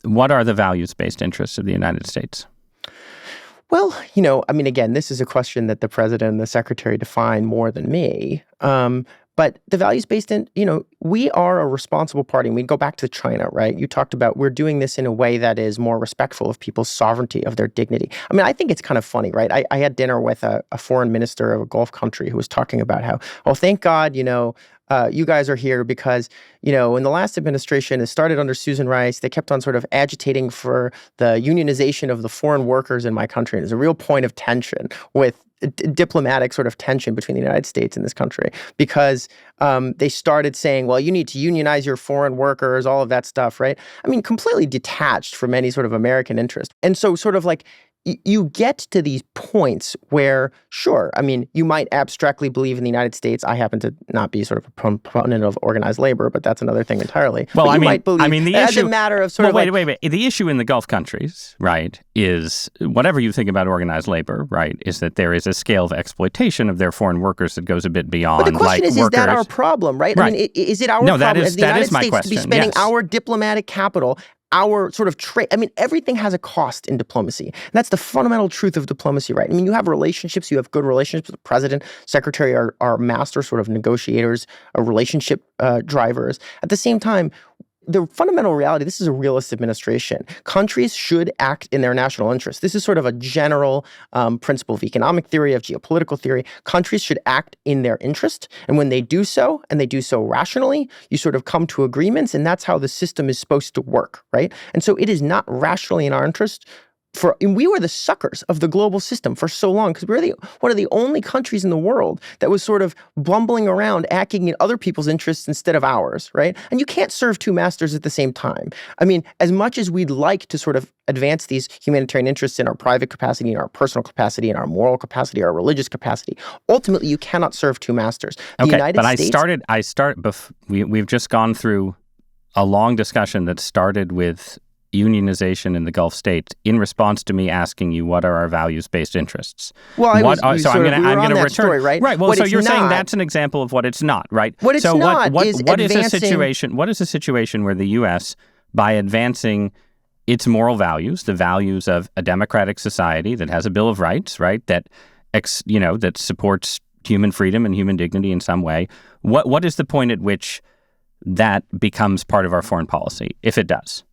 what are the values-based interests of the United States? Well, I mean, again, this is a question that the president and the secretary define more than me. But the values-based, we are a responsible party. And we go back to China, right? You talked about we're doing this in a way that is more respectful of people's sovereignty, of their dignity. I mean, I think it's kind of funny, right? I had dinner with a foreign minister of a Gulf country who was talking about how, oh, thank God, you guys are here because, when the last administration, it started under Susan Rice, they kept on sort of agitating for the unionization of the foreign workers in my country. And there's a real point of tension with diplomatic sort of tension between the United States and this country because they started saying, well, you need to unionize your foreign workers, all of that stuff, right? I mean, completely detached from any sort of American interest. And so sort of like you get to these points where, sure, I mean, you might abstractly believe in the United States. I happen to not be sort of a proponent of organized labor, but that's another thing entirely. Well, I mean, the issue, as a matter of sort of wait. The issue in the Gulf countries, right, is whatever you think about organized labor, right, is that there is a scale of exploitation of their foreign workers that goes a bit beyond. But the question is that our problem, right? Right. I mean, is it our problem as the United States to be spending our diplomatic capital, our sort of trade? I mean, everything has a cost in diplomacy. And that's the fundamental truth of diplomacy, right? I mean, you have relationships, you have good relationships with the president, secretary are master sort of negotiators, relationship drivers. At the same time, the fundamental reality, this is a realist administration. Countries should act in their national interest. This is sort of a general principle of economic theory, of geopolitical theory. Countries should act in their interest. And when they do so, and they do so rationally, you sort of come to agreements, and that's how the system is supposed to work, right? And so it is not rationally in our interest. And we were the suckers of the global system for so long because we were one of the only countries in the world that was sort of bumbling around acting in other people's interests instead of ours, right? And you can't serve two masters at the same time. I mean, as much as we'd like to sort of advance these humanitarian interests in our private capacity, in our personal capacity, in our moral capacity, our religious capacity, ultimately you cannot serve two masters. The United States, we've just gone through a long discussion that started with unionization in the Gulf states in response to me asking you what are our values-based interests. Well, I'm going to return. Story, right? Right. Well, so you're saying that's an example of what it's not, right? What it's not is what is a situation? What is a situation where the U.S., by advancing its moral values, the values of a democratic society that has a Bill of Rights, right, that supports human freedom and human dignity in some way, what is the point at which that becomes part of our foreign policy, if it does?